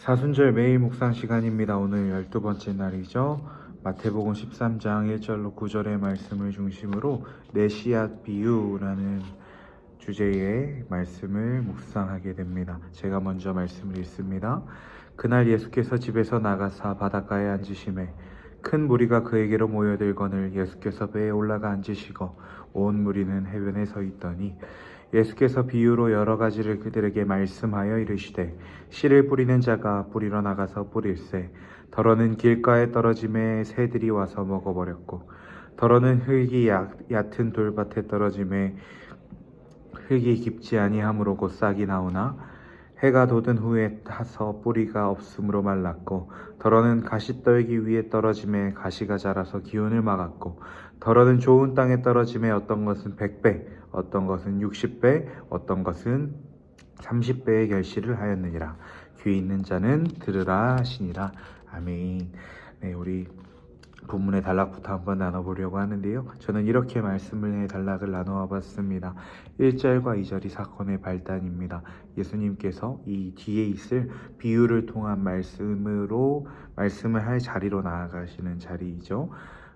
사순절 매일 묵상 시간입니다. 오늘 12번째 날이죠. 마태복음 13장 1절로 9절의 말씀을 중심으로 내 씨앗 비유라는 주제의 말씀을 묵상하게 됩니다. 제가 먼저 말씀을 읽습니다. 그날 예수께서 집에서 나가사 바닷가에 앉으시매 큰 무리가 그에게로 모여들거늘 예수께서 배에 올라가 앉으시고 온 무리는 해변에 서 있더니 예수께서 비유로 여러 가지를 그들에게 말씀하여 이르시되 씨를 뿌리는 자가 뿌리러 나가서 뿌릴새 더러는 길가에 떨어짐에 새들이 와서 먹어버렸고 더러는 흙이 얕은 돌밭에 떨어짐에 흙이 깊지 아니하므로 곧 싹이 나오나 해가 돋은 후에 타서 뿌리가 없으므로 말랐고 더러는 가시떨기 위에 떨어짐에 가시가 자라서 기운을 막았고 더러는 좋은 땅에 떨어짐에 어떤 것은 100배 어떤 것은 60배 어떤 것은 30배의 결실을 하였느니라. 귀 있는 자는 들으라 하시니라. 아멘. 네, 우리 본문의 단락부터 한번 나눠보려고 하는데요. 저는 이렇게 말씀의 단락을 나누어 봤습니다. 1절과 2절이 사건의 발단입니다. 예수님께서 이 뒤에 있을 비유를 통한 말씀을 할 자리로 나아가시는 자리이죠.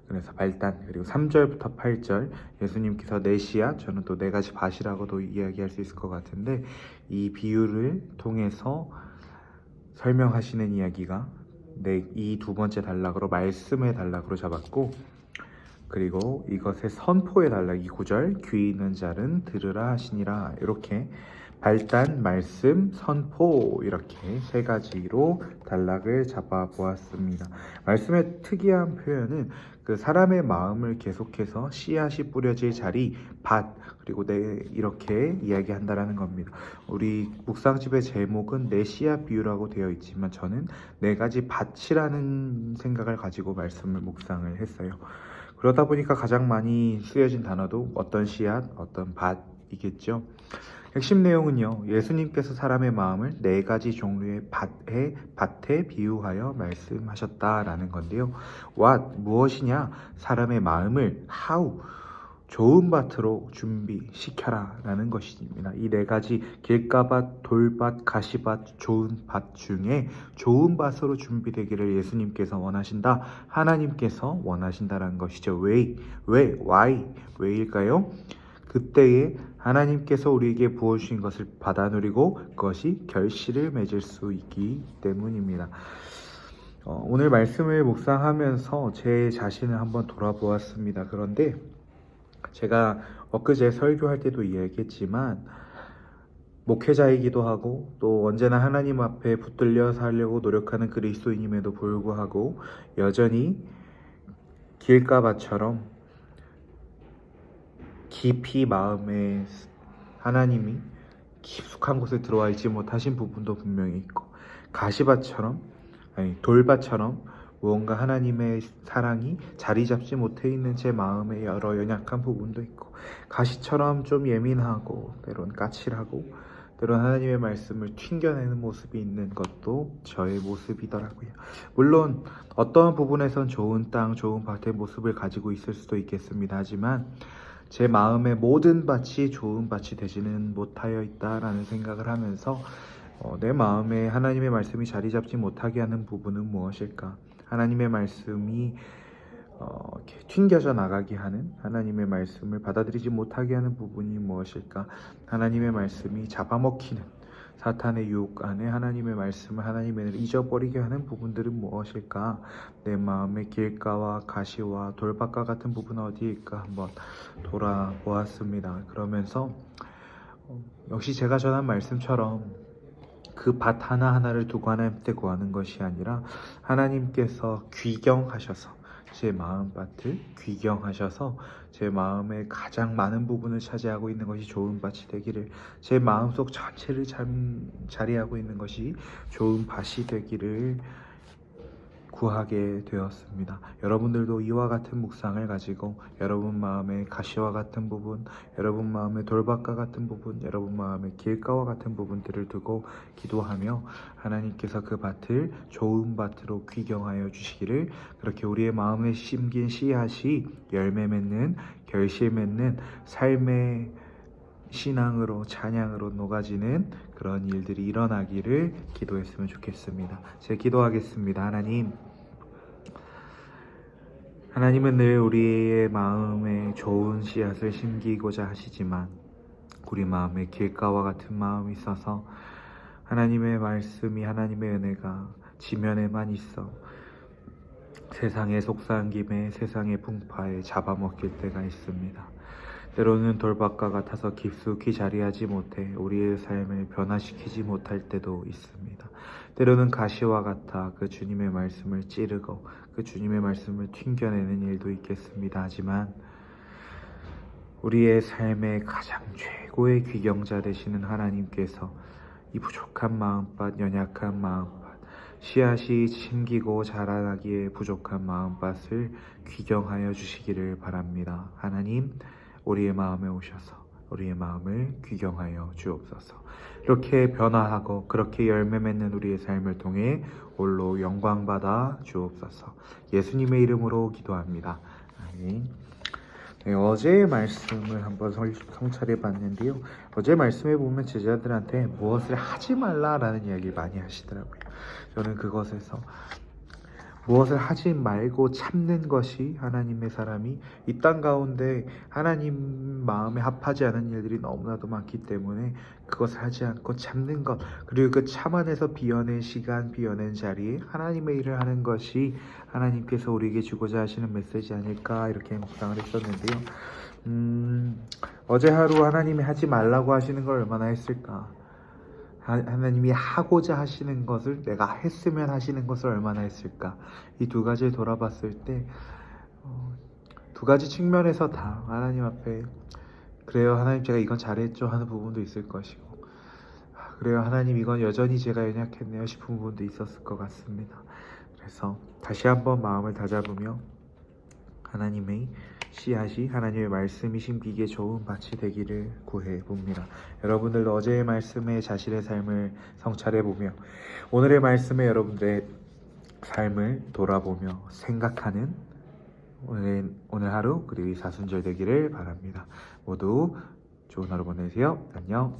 그래서 발단, 그리고 3절부터 8절 예수님께서 네 씨앗, 저는 또 네 가지 밭이라고도 이야기할 수 있을 것 같은데 이 비유를 통해서 설명하시는 이야기가 이 두 번째 단락으로 말씀의 단락으로 잡았고, 그리고 이것의 선포의 단락, 이 구절 귀 있는 자는 들으라 하시니라, 이렇게 발단, 말씀, 선포, 이렇게 세 가지로 단락을 잡아보았습니다. 말씀의 특이한 표현은 그 사람의 마음을 계속해서 씨앗이 뿌려질 자리, 밭, 그리고 이렇게 이야기한다라는 겁니다. 우리 묵상집의 제목은 내 씨앗 비유라고 되어 있지만 저는 네 가지 밭이라는 생각을 가지고 말씀을 묵상을 했어요. 그러다 보니까 가장 많이 쓰여진 단어도 어떤 씨앗, 어떤 밭이겠죠. 핵심 내용은요, 예수님께서 사람의 마음을 네 가지 종류의 밭에 비유하여 말씀하셨다라는 건데요. What, 무엇이냐? 사람의 마음을 how, 좋은 밭으로 준비시켜라 라는 것입니다. 이 네 가지 길가밭, 돌밭, 가시밭, 좋은 밭 중에 좋은 밭으로 준비되기를 예수님께서 원하신다, 하나님께서 원하신다라는 것이죠. 왜? why? 왜일까요? 그때에 하나님께서 우리에게 부어주신 것을 받아 누리고 그것이 결실을 맺을 수 있기 때문입니다. 오늘 말씀을 묵상하면서 제 자신을 한번 돌아보았습니다. 그런데 제가 엊그제 설교할 때도 이야기했지만 목회자이기도 하고 또 언제나 하나님 앞에 붙들려 살려고 노력하는 그리스도인임에도 불구하고 여전히 길가밭처럼 깊이 마음에 하나님이 깊숙한 곳에 들어와 있지 못하신 부분도 분명히 있고, 가시밭처럼, 돌밭처럼 무언가 하나님의 사랑이 자리 잡지 못해 있는 제 마음의 여러 연약한 부분도 있고, 가시처럼 좀 예민하고 때론 까칠하고 때론 하나님의 말씀을 튕겨내는 모습이 있는 것도 저의 모습이더라고요. 물론 어떤 부분에선 좋은 땅, 좋은 밭의 모습을 가지고 있을 수도 있겠습니다. 하지만 제 마음의 모든 밭이 좋은 밭이 되지는 못하여 있다라는 생각을 하면서 내 마음에 하나님의 말씀이 자리 잡지 못하게 하는 부분은 무엇일까? 하나님의 말씀이 이렇게 튕겨져 나가게 하는, 하나님의 말씀을 받아들이지 못하게 하는 부분이 무엇일까? 하나님의 말씀이 잡아먹히는 사탄의 유혹 안에 하나님의 말씀을 하나님을 잊어버리게 하는 부분들은 무엇일까? 내 마음의 길가와 가시와 돌밭과 같은 부분은 어디일까? 한번 돌아보았습니다. 그러면서 역시 제가 전한 말씀처럼 그 밭 하나하나를 두고 하나님께 구하는 것이 아니라 하나님께서 귀경하셔서 제 마음밭을 귀경하셔서 제 마음의 가장 많은 부분을 차지하고 있는 것이 좋은 밭이 되기를, 제 마음속 전체를 자리하고 있는 것이 좋은 밭이 되기를 구하게 되었습니다. 여러분들도 이와 같은 묵상을 가지고 여러분 마음의 가시와 같은 부분, 여러분 마음의 돌밭과 같은 부분, 여러분 마음의 길가와 같은 부분들을 두고 기도하며 하나님께서 그 밭을 좋은 밭으로 귀경하여 주시기를, 그렇게 우리의 마음에 심긴 씨앗이 열매 맺는, 결실 맺는 삶의 신앙으로 찬양으로 녹아지는 그런 일들이 일어나기를 기도했으면 좋겠습니다. 제가 기도하겠습니다. 하나님은 늘 우리의 마음에 좋은 씨앗을 심기고자 하시지만 우리 마음에 길가와 같은 마음이 있어서 하나님의 말씀이, 하나님의 은혜가 지면에만 있어 세상의 속삭임에, 세상의 풍파에 잡아먹힐 때가 있습니다. 때로는 돌박과 같아서 깊숙이 자리하지 못해 우리의 삶을 변화시키지 못할 때도 있습니다. 때로는 가시와 같아 그 주님의 말씀을 찌르고 그 주님의 말씀을 튕겨내는 일도 있겠습니다. 하지만 우리의 삶의 가장 최고의 귀경자 되시는 하나님께서 이 부족한 마음밭, 연약한 마음밭, 씨앗이 심기고 자라나기에 부족한 마음밭을 귀경하여 주시기를 바랍니다. 하나님, 우리의 마음에 오셔서 우리의 마음을 귀경하여 주옵소서. 이렇게 변화하고 그렇게 열매 맺는 우리의 삶을 통해 홀로 영광받아 주옵소서. 예수님의 이름으로 기도합니다. 아멘. 네, 어제의 말씀을 한번 성찰해 봤는데요. 어제 말씀에 보면 제자들한테 무엇을 하지 말라라는 이야기를 많이 하시더라고요. 저는 그것에서 무엇을 하지 말고 참는 것이 하나님의 사람이 이 땅 가운데 하나님 마음에 합하지 않은 일들이 너무나도 많기 때문에 그것을 하지 않고 참는 것, 그리고 그 참아내서 비워낸 시간, 비워낸 자리에 하나님의 일을 하는 것이 하나님께서 우리에게 주고자 하시는 메시지 아닐까, 이렇게 묵상을 했었는데요. 어제 하루 하나님이 하지 말라고 하시는 걸 얼마나 했을까? 하나님이 하고자 하시는 것을 내가 했으면 하시는 것을 얼마나 했을까? 이 두 가지를 돌아봤을 때 두 가지 측면에서 다 하나님 앞에 그래요, 하나님 제가 이건 잘했죠 하는 부분도 있을 것이고, 그래요, 하나님 이건 여전히 제가 연약했네요 싶은 부분도 있었을 것 같습니다. 그래서 다시 한번 마음을 다잡으며 하나님의 씨앗이, 하나님의 말씀이 심기기에 좋은 밭이 되기를 구해 봅니다. 여러분들도 어제의 말씀에 자신의 삶을 성찰해 보며 오늘의 말씀에 여러분들의 삶을 돌아보며 생각하는 오늘 하루, 그리고 이 사순절 되기를 바랍니다. 모두 좋은 하루 보내세요. 안녕.